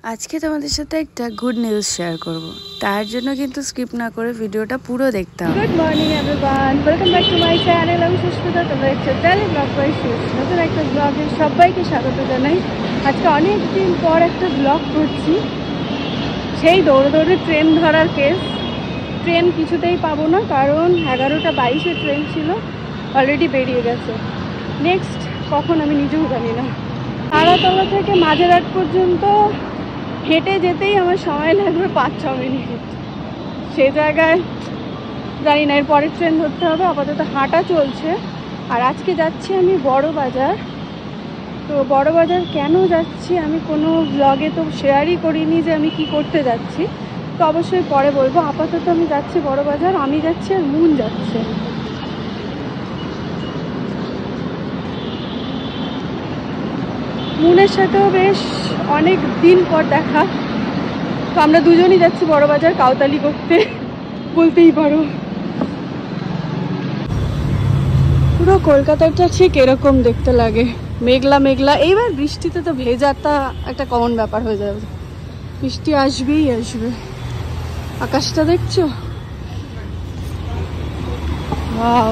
আজকে তোমাদের সাথে একটা গুড নিউজ শেয়ার করব। তার জন্য কিন্তু স্কিপ না করে ভিডিওটা পুরো দেখতে হবে। Good morning everyone, welcome back to my channel. আমি সুস্মিতা, তোমরা দেখছো ডেইলি ব্লগ বাই সুস। নতুন একটা ব্লগে সবাইকে স্বাগত জানাই। আজকে অনেক দিন পর একটা ব্লগ করছি। সেই দৌড়ে দৌড়ে ট্রেন ধরার কেস। ট্রেন কিছুতেই পাবো না, কারণ 11:22 ট্রেন ছিল, অলরেডি বেরিয়ে গেছে। নেক্সট কখন আমি নিজেও জানি না। তারাতলা থেকে মাঝেরহাট পর্যন্ত হেঁটে যেতেই আমার সময় লাগবে 5-6 মিনিট। সেই জায়গায় জানি না, এর পরের ট্রেন ধরতে হবে। আপাতত হাঁটা চলছে। আর আজকে যাচ্ছি আমি বড় বাজার। তো বড় বাজার কেন যাচ্ছি আমি কোনো ব্লগে তো শেয়ারই করিনি যে আমি কি করতে যাচ্ছি, তো অবশ্যই পরে বলবো। আপাতত আমি যাচ্ছি বড় বাজার, আমি যাচ্ছি আর মুন যাচ্ছে। মুনের সাথেও বেশ অনেক দিন পর দেখা, তো আমরা দুজনই যাচ্ছি বড় বাজার কাউতালি করতে বলতেই পারো। পুরো কলকাতাটা ঠিক এরকম দেখতে লাগে, মেঘলা মেঘলা। এইবার বৃষ্টিতে তো ভেজাটা একটা কমন ব্যাপার হয়ে যাবে, বৃষ্টি আসবেই আসবে। আকাশটা দেখছো, ওয়াও।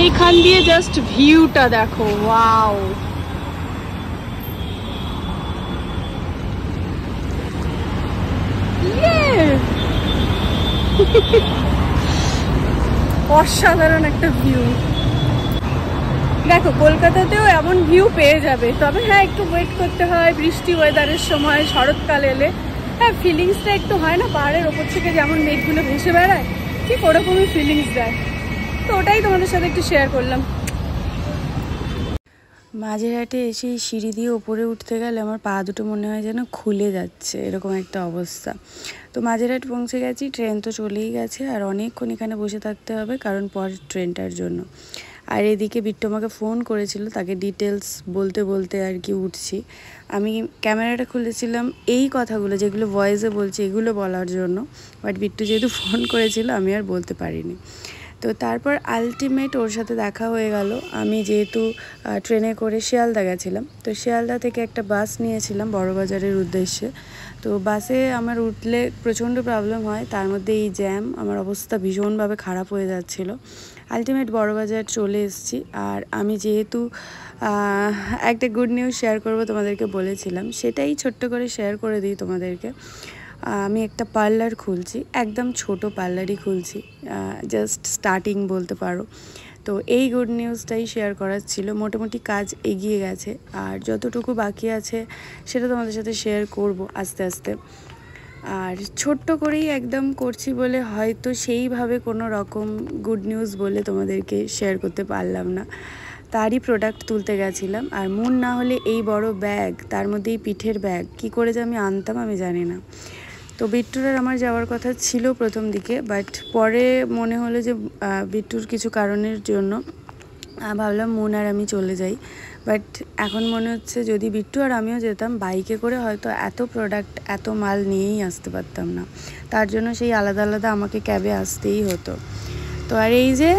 এইখান দিয়ে জাস্ট ভিউটা দেখো, ওয়াও। অসাধারণ একটা ভিউ। দেখো কলকাতাতেও এমন ভিউ পেয়ে যাবে, তবে হ্যাঁ একটু ওয়েট করতে হয় বৃষ্টি ওয়েদারের সময়। শরৎকাল এলে হ্যাঁ ফিলিংসটা একটু হয় না, পাহাড়ের ওপর থেকে যেমন মেঘগুলো ভেসে বেড়ায় ঠিক ওরকমই ফিলিংস দেয়। তো ওটাই তোমাদের সাথে একটু শেয়ার করলাম। মাঝেরহাটে এসে সিঁড়ি দিয়ে ওপরে উঠতে গেলে আমার পা দুটো মনে হয় যেন খুলে যাচ্ছে, এরকম একটা অবস্থা। তো মাঝেরহাট পৌঁছে গেছি, ট্রেন তো চলেই গেছে আর অনেকক্ষণ এখানে বসে থাকতে হবে কারণ পরের ট্রেনটার জন্য। আর এদিকে বিট্টু আমাকে ফোন করেছিল, তাকে ডিটেলস বলতে বলতে আর কি উঠছি। আমি ক্যামেরাটা খুলেছিলাম এই কথাগুলো যেগুলো ভয়েসে বলছি এগুলো বলার জন্য, বাট বিট্টু যেহেতু ফোন করেছিল আমি আর বলতে পারিনি। তো তারপর আলটিমেট ওর সাথে দেখা হয়ে গেল। আমি যেহেতু ট্রেনে করে শিয়ালদা গেছিলাম, তো শিয়ালদা থেকে একটা বাস নিয়েছিলাম বড়বাজারের উদ্দেশ্যে। তো বাসে আমার উঠলে প্রচণ্ড প্রবলেম হয়, তার মধ্যে এই জ্যাম, আমার অবস্থা ভীষণভাবে খারাপ হয়ে যাচ্ছিলো। আলটিমেট বড়বাজার চলে এসেছি। আর আমি যেহেতু একটা গুড নিউজ শেয়ার করব তোমাদেরকে বলেছিলাম, সেটাই ছোট্ট করে শেয়ার করে দিই তোমাদেরকে। আমি একটা পার্লার খুলছি, একদম ছোট পার্লারই খুলছি, জাস্ট স্টার্টিং বলতে পারো। তো এই গুড নিউজটাই শেয়ার করার ছিল। মোটামুটি কাজ এগিয়ে গেছে, আর যতটুকু বাকি আছে সেটা তোমাদের সাথে শেয়ার করব আস্তে আস্তে। আর ছোট্ট করেই একদম করছি বলে হয়তো সেইভাবে কোনো রকম গুড নিউজ বলে তোমাদেরকে শেয়ার করতে পারলাম না। তারই প্রোডাক্ট তুলতে গেছিলাম। আর মুন না হলে এই বড় ব্যাগ, তার মধ্যে এই পিঠের ব্যাগ কী করে যে আমি আনতাম আমি জানি না। তো বিট্টুর আর আমার যাওয়ার কথা ছিল প্রথম দিকে, বাট পরে মনে হলো যে বিট্টুর কিছু কারণের জন্য ভাবলাম মুন আর আমি চলে যাই। বাট এখন মনে হচ্ছে যদি বিট্টু আর আমিও যেতাম বাইকে করে, হয়তো এত প্রোডাক্ট এত মাল নিয়েই আসতে পারতাম না, তার জন্য সেই আলাদা আলাদা আমাকে ক্যাবে আসতেই হতো। তো আর এই যে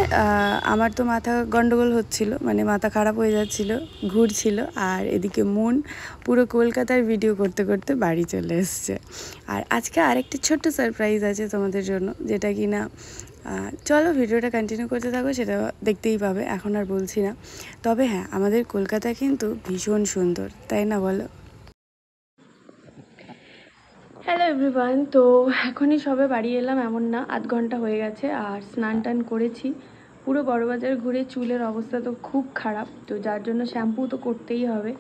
আমার তো মাথা গন্ডগোল হচ্ছিল, মানে মাথা খারাপ হয়ে যাচ্ছিল, ঘুরছিল। আর এদিকে মুন পুরো কলকাতার ভিডিও করতে করতে বাড়ি চলে এসছে। আর আজকে আরেকটা ছোট্ট সারপ্রাইজ আছে তোমাদের জন্য, যেটা কি না চলো ভিডিওটা কন্টিনিউ করতে থাকো, সেটা দেখতেই পাবে, এখন আর বলছি না। তবে হ্যাঁ, আমাদের কলকাতা কিন্তু ভীষণ সুন্দর, তাই না বলো? হ্যালো এভরিওয়ান, তো এখনই সবে বাড়ি এলাম, এমন না, আধ ঘন্টা হয়ে গেছে। আর স্নান টান করেছি। পুরো বড়বাজার ঘুরে চুলের অবস্থা তো খুব খারাপ, তো যার জন্য শ্যাম্পু তো করতেই হবে।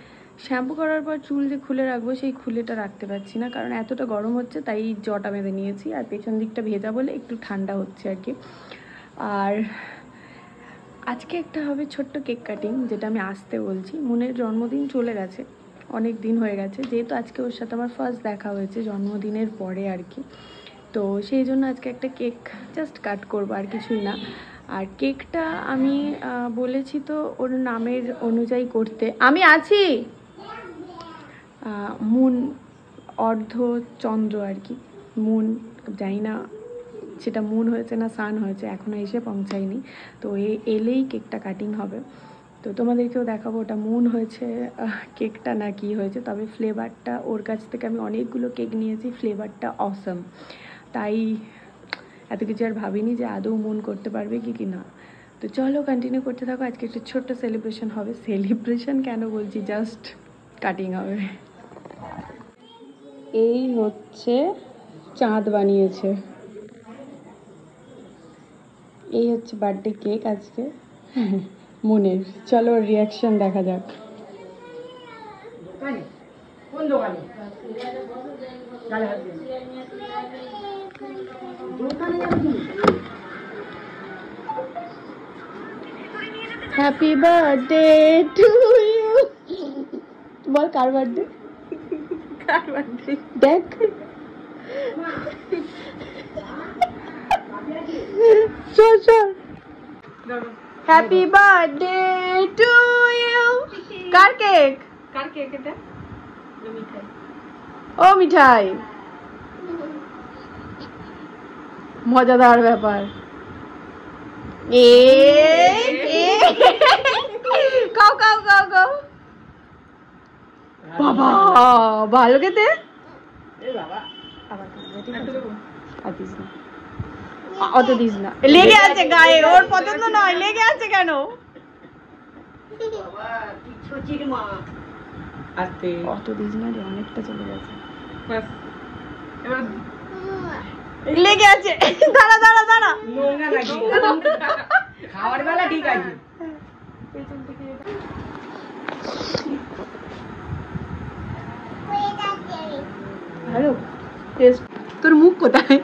শ্যাম্পু করার পর চুল যে খুলে রাখবো সেই খুলেটা রাখতে পারছি না, কারণ এতটা গরম হচ্ছে, তাই জটা বেঁধে নিয়েছি। আর পেছন দিকটা ভেজা বলে একটু ঠান্ডা হচ্ছে আর কি। আর আজকে একটা হবে ছোট্ট কেক কাটিং, যেটা আমি আসতে বলছি। মুনের জন্মদিন চলে গেছে, অনেক দিন হয়ে গেছে, যেহেতু আজকে ওর সাথে আমার ফার্স্ট দেখা হয়েছে জন্মদিনের পরে আর কি। তো সেই জন্য আজকে একটা কেক জাস্ট কাট করবো, আর কিছুই না। আর কেকটা আমি বলেছি তো ওর নামের অনুযায়ী করতে। আমি আছি মুন অর্ধচন্দ্র আর কি। মুন, জানি না সেটা মুন হয়েছে না সান হয়েছে, এখনও এসে পৌঁছায়নি। তো এলেই কেকটা কাটিং হবে। তো তোমাদেরকেও দেখাবো ওটা মুন হয়েছে কেকটা না কি হয়েছে, তবে ফ্লেভারটা ওর কাছ থেকে আমি অনেকগুলো কেক নিয়েছি, ফ্লেভারটা অসম। তাই এত কিছু আর ভাবিনি যে আদৌ মুন করতে পারবে কি না। তো চলো কন্টিনিউ করতে থাকো। আজকে একটা ছোট্ট সেলিব্রেশন হবে, সেলিব্রেশন কেন বলছি, জাস্ট কাটিং হবে। এই হচ্ছে চাঁদ বানিয়েছে, এই হচ্ছে বার্থডে কেক আজকে মুনের। চলো রিয়াকশন দেখা যাক। Happy birthday to you. বল কার বার্থডে? কার বার্থডে দেখ। চল চল। Happy birthday to you. কার কেক? কার কেক এটা? ও মিঠাই, মজাদার ব্যাপার। খাও খাও খাও খাও। বাবা ভালো খেতে। অত দিস না, লেগে আছে গায়ে, ওর পছন্দ নয়, লেগে আছে কেন? অত দিস না রে, অনেকটা চলে গেছে, লেগে আছে। দাঁড়া দাঁড়া দাঁড়া, খাওয়ার বেলা ঠিক আছে। হ্যালো, তোর মুখ কোথায়?